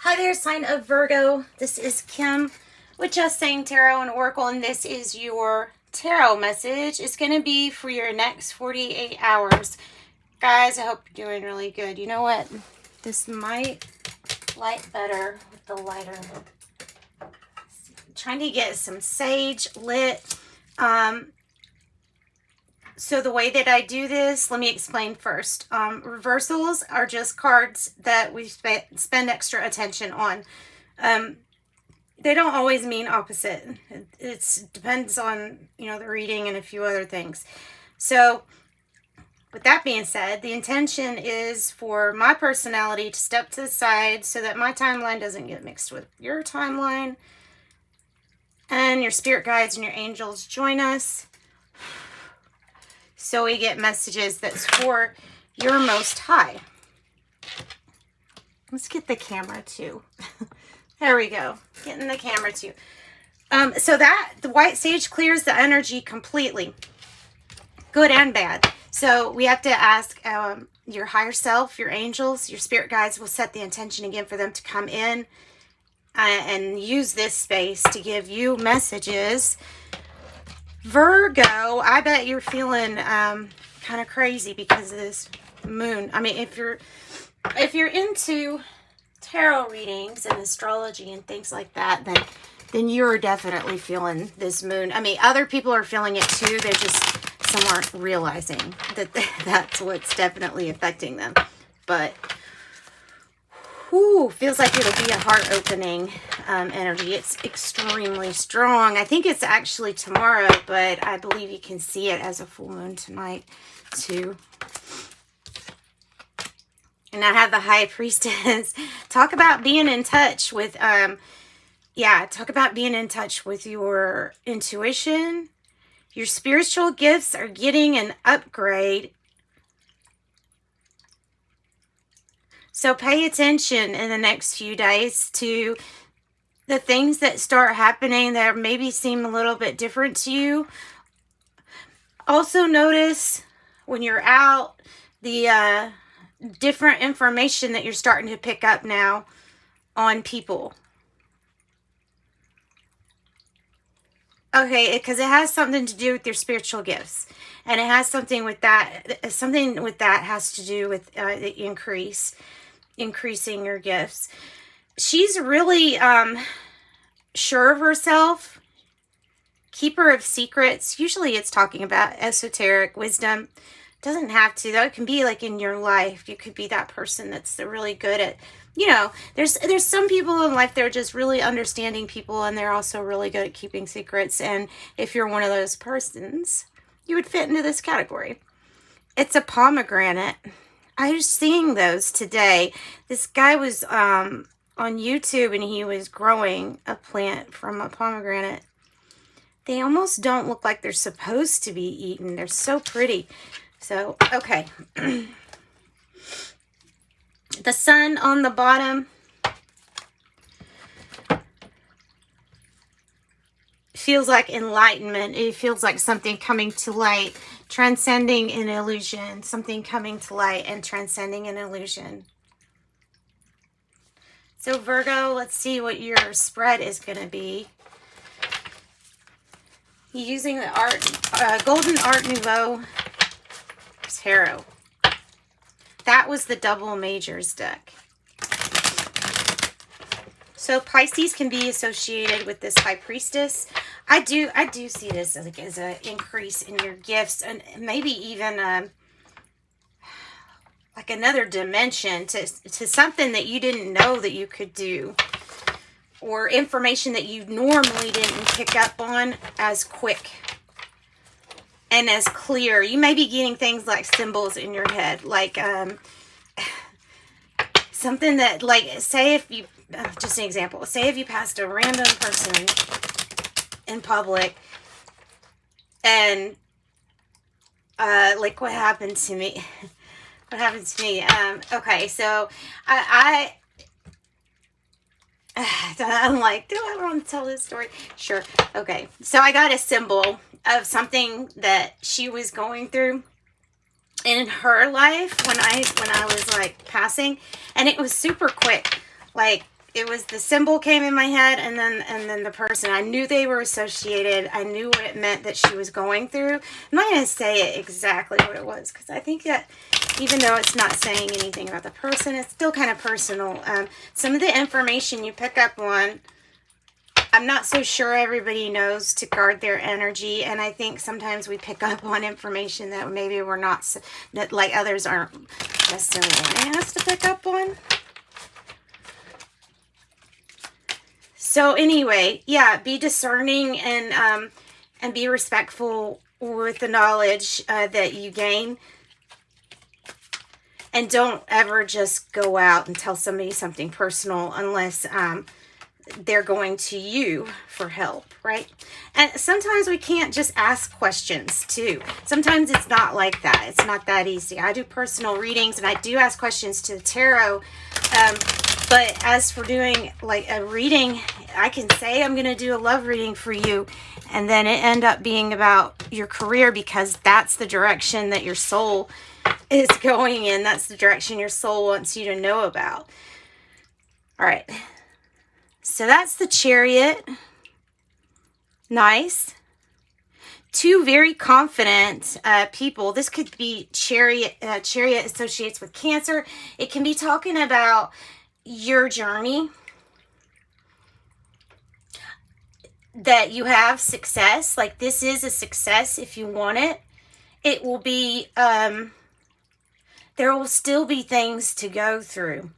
Hi there, sign of Virgo. This is Kim with Just Saying Tarot and Oracle, and this is your tarot message. It's going to be for your next 48 hours. Guys, I hope you're doing really good. You know what? This might light better with the lighter. Trying to get some sage lit. So the way that I do this, let me explain first. Reversals are just cards that we spend extra attention on. They don't always mean opposite. It depends on, the reading and a few other things. So with that being said, the intention is for my personality to step to the side so that my timeline doesn't get mixed with your timeline. And your spirit guides and your angels join us. So we get messages that's for your most high. Let's get the camera too. There we go. Getting the camera too. So that the white sage clears the energy completely. Good and bad. So we have to ask your higher self, your angels, your spirit guides will set the intention again for them to come in and use this space to give you messages. Virgo, I bet you're feeling kind of crazy because of this moon. I mean, if you're into tarot readings and astrology and things like that, then you're definitely feeling this moon. I mean, other people are feeling it too. They're just, some aren't realizing that that's what's definitely affecting them. But feels like it'll be a heart-opening energy. It's extremely strong. I think it's actually tomorrow, but I believe you can see it as a full moon tonight, too. And I have the High Priestess. Talk about being in touch with, talk about being in touch with your intuition. Your spiritual gifts are getting an upgrade. So pay attention in the next few days to the things that start happening that maybe seem a little bit different to you. Also notice when you're out the different information that you're starting to pick up now on people. Okay, because it has something to do with your spiritual gifts. And it has something with that has to do with the increasing your gifts. She's really sure of herself, keeper of secrets. Usually it's talking about esoteric wisdom. Doesn't have to, though. It can be like in your life. You could be that person that's really good at, there's some people in life that are just really understanding people, and they're also really good at keeping secrets. And if you're one of those persons, you would fit into this category. It's a pomegranate. I was seeing those today. This guy was on YouTube, and he was growing a plant from a pomegranate. They almost don't look like they're supposed to be eaten. They're so pretty. So, okay. The sun on the bottom feels like enlightenment. It feels like something coming to light, transcending an illusion. Something coming to light and transcending an illusion. So Virgo, let's see what your spread is going to be. Using the Golden Art Nouveau Tarot. That was the double majors deck. So Pisces can be associated with this High Priestess. I do see this as an increase in your gifts, and maybe even like another dimension to something that you didn't know that you could do, or information that you normally didn't pick up on as quick and as clear. You may be getting things like symbols in your head, like something that, like, say if you, just an example, say if you passed a random person in public, and like what happened to me. Okay, so I'm like, do I want to tell this story? Sure. Okay, so I got a symbol of something that she was going through in her life when I was like passing, and it was super quick. Like the symbol came in my head, and then the person. I knew they were associated. I knew what it meant that she was going through. I'm not going to say it exactly what it was, because I think that even though it's not saying anything about the person, it's still kind of personal. Some of the information you pick up on, I'm not so sure everybody knows to guard their energy, and I think sometimes we pick up on information that maybe we're not, that like others aren't necessarily wanting us to pick up on. So anyway, yeah, be discerning and be respectful with the knowledge that you gain. And don't ever just go out and tell somebody something personal unless they're going to you for help, right? And sometimes we can't just ask questions too. Sometimes it's not like that. It's not that easy. I do personal readings and I do ask questions to the tarot. But as for doing like a reading, I can say I'm going to do a love reading for you, and then it end up being about your career, because that's the direction that your soul is going in. That's the direction your soul wants you to know about. All right. So that's the Chariot. Nice. Two very confident people. This could be Chariot. Chariot associates with Cancer. It can be talking about your journey, that you have success. Like, this is a success if you want it. It will be, there will still be things to go through.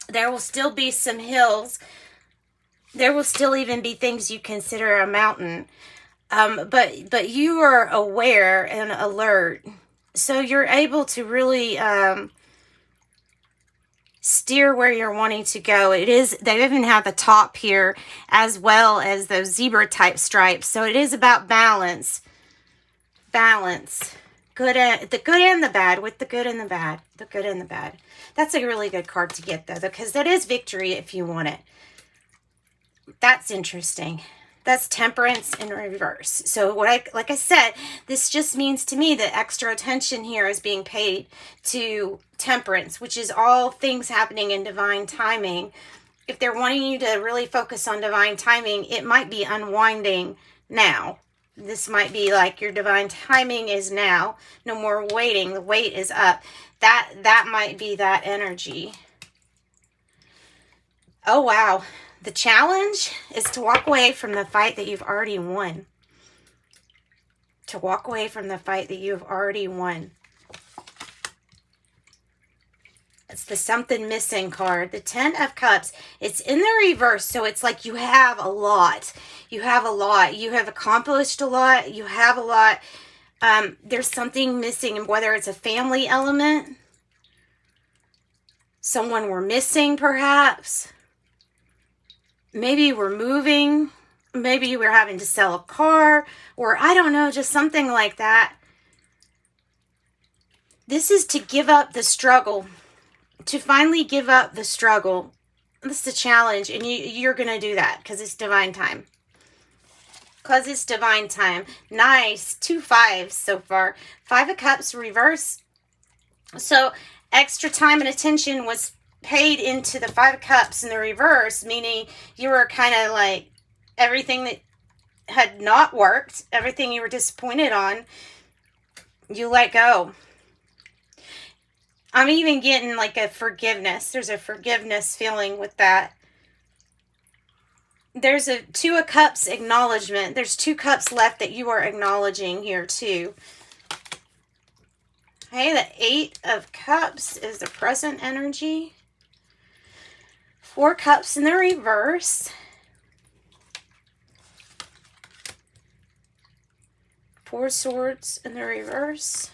There will still be some hills. There will still even be things you consider a mountain. But you are aware and alert. So you're able to really steer where you're wanting to go. It is, they even have the top here as well as those zebra type stripes. So it is about balance. Balance. The good and the bad, with the good and the bad. The good and the bad. That's a really good card to get though, because that is victory if you want it. That's interesting. That's Temperance in reverse. So like I said, this just means to me that extra attention here is being paid to Temperance, which is all things happening in divine timing. If they're wanting you to really focus on divine timing, it might be unwinding now. This might be like your divine timing is now. No more waiting. The wait is up. That might be that energy. Oh, wow. The challenge is to walk away from the fight that you've already won. To walk away from the fight that you've already won. It's the something missing card. The 10 of Cups. It's in the reverse. So it's like you have a lot. You have a lot. You have accomplished a lot. You have a lot. There's something missing. And whether it's a family element. Someone we're missing perhaps. Maybe we're moving. Maybe we're having to sell a car. Or I don't know. Just something like that. This is to give up the struggle. To finally give up the struggle. This is a challenge, and you're going to do that because it's divine time. Because it's divine time. Nice. 2 5s so far. 5 of Cups reverse. So extra time and attention was paid into the 5 of Cups in the reverse, meaning you were kind of like everything that had not worked, everything you were disappointed on, you let go. I'm even getting like a forgiveness. There's a forgiveness feeling with that. There's a 2 of Cups acknowledgement. There's 2 cups left that you are acknowledging here too. Okay, the 8 of Cups is the present energy. 4 cups in the reverse. 4 swords in the reverse.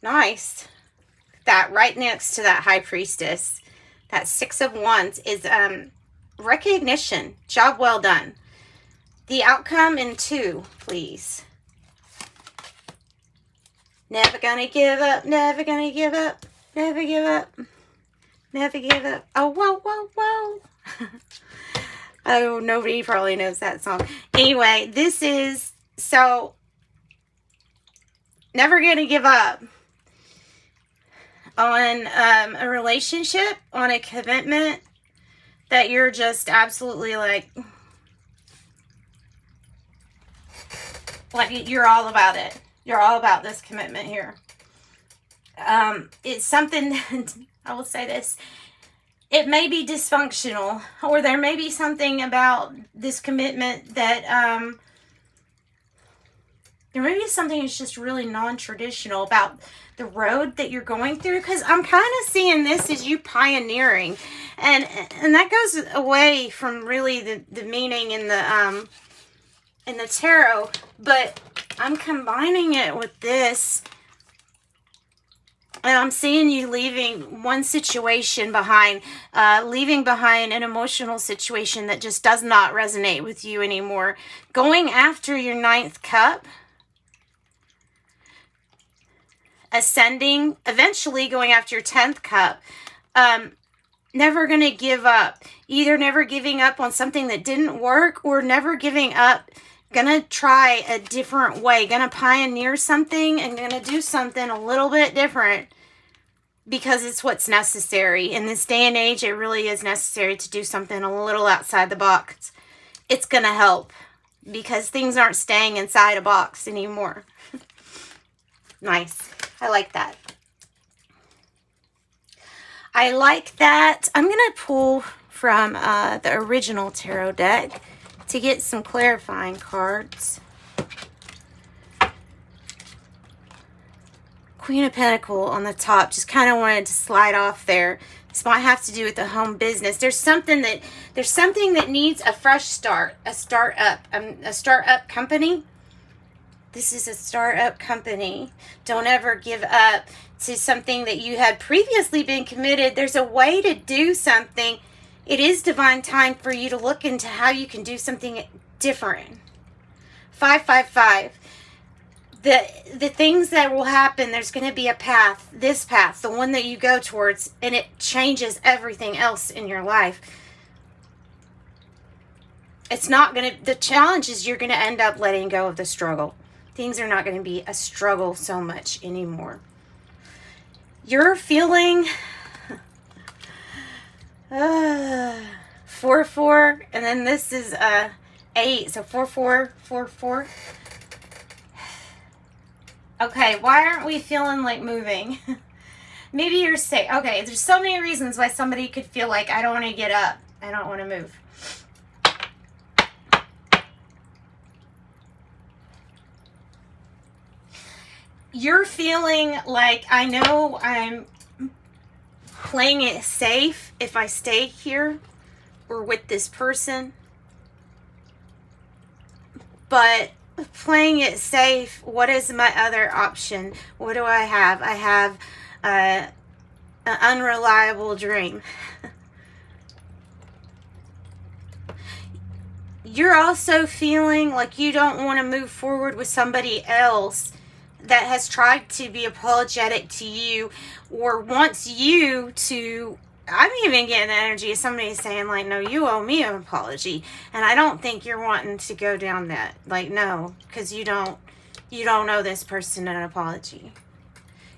Nice. That right next to that High Priestess, that 6 of Wands is recognition. Job well done. The outcome in 2, please. Never gonna give up, never gonna give up, never give up, never give up. Oh, whoa, whoa, whoa. Oh, nobody probably knows that song. Anyway, this is, so, never gonna give up. On a relationship, on a commitment, that you're just absolutely like you're all about it. You're all about this commitment here. It's something that, I will say this, it may be dysfunctional, or there may be something about this commitment that, there may be something that's just really non-traditional about the road that you're going through, because I'm kind of seeing this as you pioneering, and that goes away from really the meaning in the tarot, but I'm combining it with this, and I'm seeing you leaving one situation behind, leaving behind an emotional situation that just does not resonate with you anymore, going after your 9th cup, ascending, eventually going after your 10th cup, never going to give up, either never giving up on something that didn't work, or never giving up, gonna try a different way, gonna pioneer something and gonna do something a little bit different because it's what's necessary. In this day and age, it really is necessary to do something a little outside the box. It's gonna help because things aren't staying inside a box anymore. Nice. I like that. I like that. I'm gonna pull from the original tarot deck to get some clarifying cards. Queen of Pentacles on the top. Just kind of wanted to slide off there. This might have to do with the home business. There's something that needs a fresh start, a startup company. This is a startup company. Don't ever give up to something that you had previously been committed. There's a way to do something. It is divine time for you to look into how you can do something different. 555. The things that will happen, there's going to be a path, this path, the one that you go towards, and it changes everything else in your life. It's not going to, the challenge is you're going to end up letting go of the struggle. Things are not going to be a struggle so much anymore. You're feeling 4-4, and then this is 8, so 4-4-4-4. Okay, why aren't we feeling like moving? Maybe you're sick. Okay, there's so many reasons why somebody could feel like, I don't want to get up, I don't want to move. You're feeling like, I know I'm playing it safe if I stay here or with this person, but playing it safe, what is my other option? What do I have? I have an unreliable dream. You're also feeling like you don't want to move forward with somebody else that has tried to be apologetic to you or wants you to. I'm even getting the energy of somebody saying, like, no, you owe me an apology. And I don't think you're wanting to go down that. Like, no, because you don't owe this person an apology.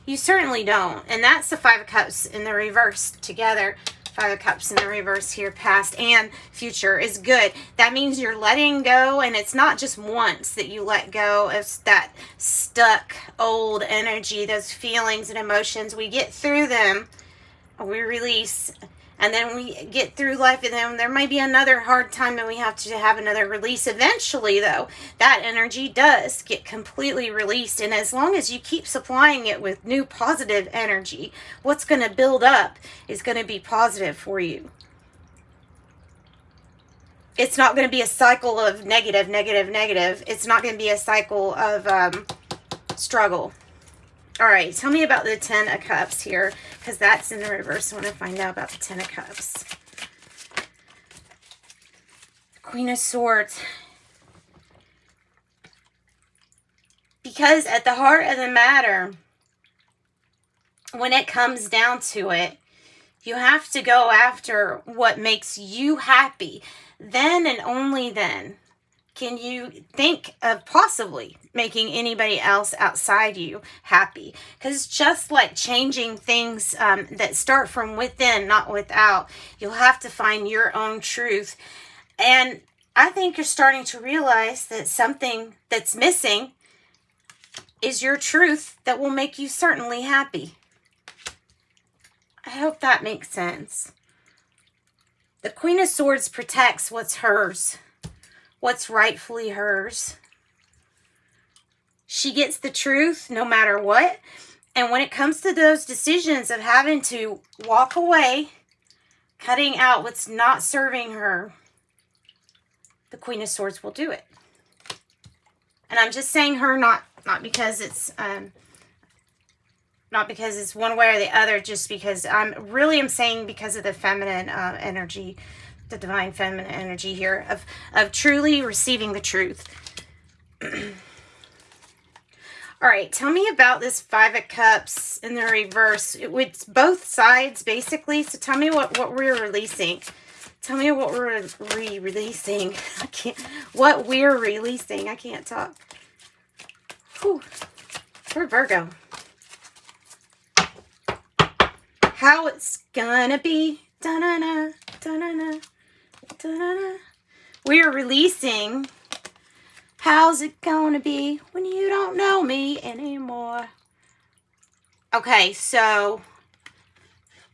You certainly don't. And that's the 5 of Cups in the reverse together. 5 of Cups in the reverse here, past and future, is good. That means you're letting go, and it's not just once that you let go of that stuck old energy, those feelings and emotions. We get through them, we release, and then we get through life, and then there might be another hard time and we have to have another release. Eventually, though, that energy does get completely released, and as long as you keep supplying it with new positive energy, what's going to build up is going to be positive for you. It's not going to be a cycle of negative, negative, negative. It's not going to be a cycle of struggle. All right, tell me about the 10 of Cups here, because that's in the reverse. I want to find out about the 10 of Cups. Queen of Swords. Because at the heart of the matter, when it comes down to it, you have to go after what makes you happy. Then and only then can you think of possibly making anybody else outside you happy? Because just like changing things that start from within, not without, you'll have to find your own truth. And I think you're starting to realize that something that's missing is your truth that will make you certainly happy. I hope that makes sense. The Queen of Swords protects what's hers, what's rightfully hers. She gets the truth no matter what. And when it comes to those decisions of having to walk away, cutting out what's not serving her, the Queen of Swords will do it. And I'm just saying her, not because it's one way or the other, just because I'm saying because of the feminine energy, the divine feminine energy here of truly receiving the truth. All right, tell me about this Five of Cups in the reverse. It's both sides, basically. So tell me what we're releasing. Tell me what we're releasing. What we're releasing. I can't talk. Whew. For Virgo. How it's gonna be. Da-na-na, da-na-na, da-na-na. We are releasing. How's it gonna be when you don't know me anymore? Okay, so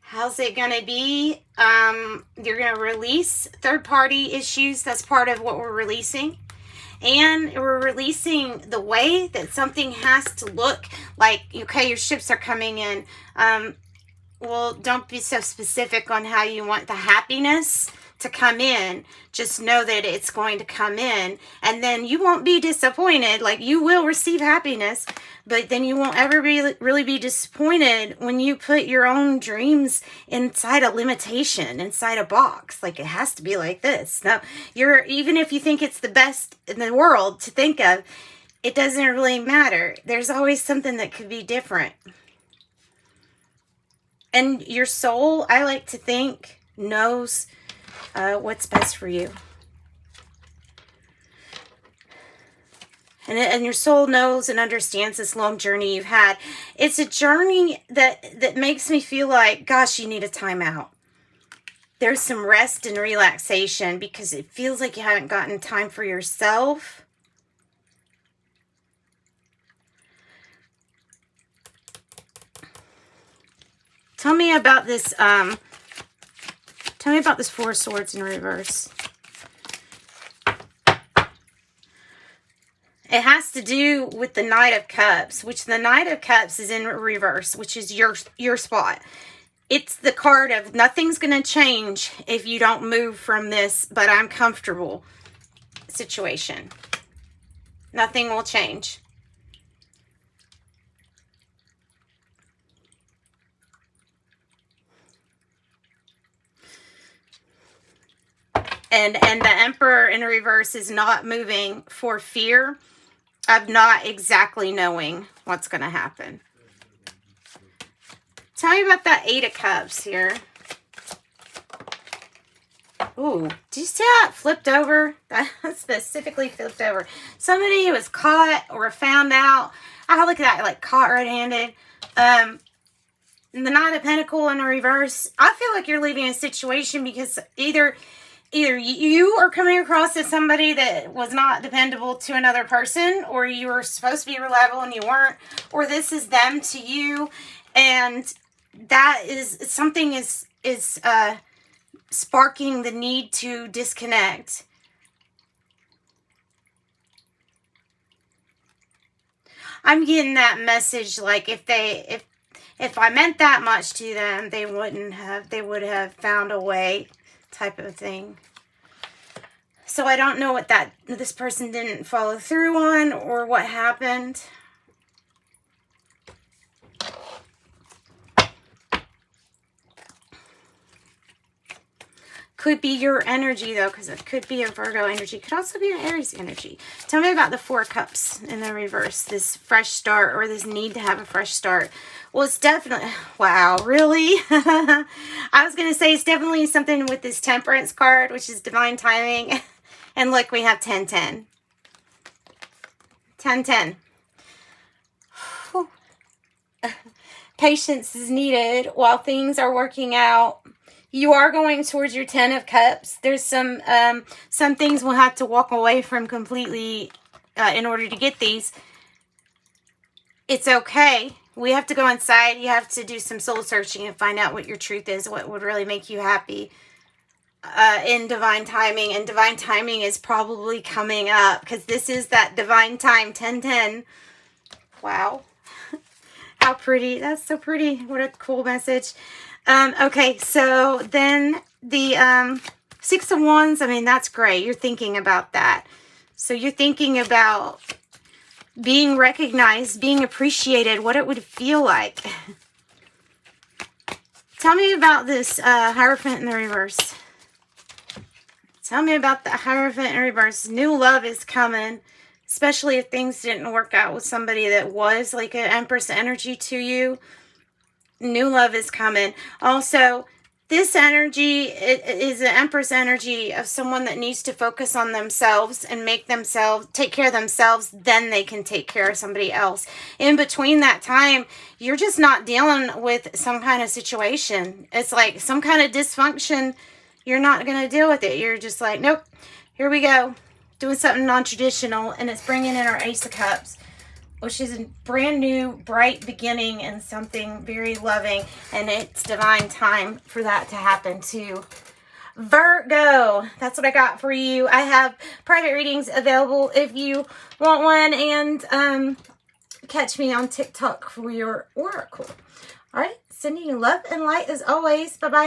how's it gonna be? You're gonna release third-party issues. That's part of what we're releasing. And we're releasing the way that something has to look like. Okay, your ships are coming in. Well, don't be so specific on how you want the happiness to come in. Just know that it's going to come in, and then you won't be disappointed. Like, you will receive happiness, but then you won't ever really be disappointed when you put your own dreams inside a limitation, inside a box. Like, it has to be like this. Now, even if you think it's the best in the world to think of, it doesn't really matter. There's always something that could be different. And your soul, I like to think, knows what's best for you. And your soul knows and understands this long journey you've had. It's a journey that makes me feel like, gosh, you need a timeout. There's some rest and relaxation because it feels like you haven't gotten time for yourself. Tell me about this, Four of Swords in reverse. It has to do with the Knight of Cups, which the Knight of Cups is in reverse, which is your spot. It's the card of nothing's going to change if you don't move from this, but I'm comfortable situation. Nothing will change. And the Emperor in reverse is not moving for fear of not exactly knowing what's going to happen. Tell me about that Eight of Cups here. Ooh, do you see how it flipped over? That specifically flipped over. Somebody who was caught or found out. I look at that like caught red-handed. The Knight of Pentacles in reverse. I feel like you're leaving a situation because either you are coming across as somebody that was not dependable to another person, or you were supposed to be reliable and you weren't, or this is them to you, and that is something is sparking the need to disconnect. I'm getting that message like if I meant that much to them, they would have found a way, type of thing. So I don't know what this person didn't follow through on or what happened. Could be your energy, though, because it could be a Virgo energy. Could also be an Aries energy. Tell me about the Four of Cups in the reverse. This fresh start or this need to have a fresh start. Well, it's definitely... Wow, really? I was going to say it's definitely something with this Temperance card, which is divine timing. And look, we have 10-10. 10-10. Patience is needed while things are working out. You are going towards your 10 of Cups. There's some things we'll have to walk away from completely in order to get these. It's okay. We have to go inside. You have to do some soul searching and find out what your truth is, what would really make you happy in divine timing. And divine timing is probably coming up because this is that divine time, 10-10. Wow. How pretty. That's so pretty. What a cool message. Okay, so then the 6 of Wands, I mean, that's great. You're thinking about that. So you're thinking about being recognized, being appreciated, what it would feel like. Tell me about this Hierophant in the reverse. Tell me about the Hierophant in reverse. New love is coming, especially if things didn't work out with somebody that was like an Empress energy to you. New love is coming. Also, this energy is an Empress energy of someone that needs to focus on themselves and take care of themselves. Then they can take care of somebody else. In between that time, you're just not dealing with some kind of situation. It's like some kind of dysfunction. You're not going to deal with it. You're just like, nope, here we go. Doing something non-traditional. And it's bringing in our Ace of Cups, which is a brand new, bright beginning and something very loving. And it's divine time for that to happen too. Virgo, that's what I got for you. I have private readings available if you want one. And catch me on TikTok for your oracle. All right, sending you love and light as always. Bye-bye.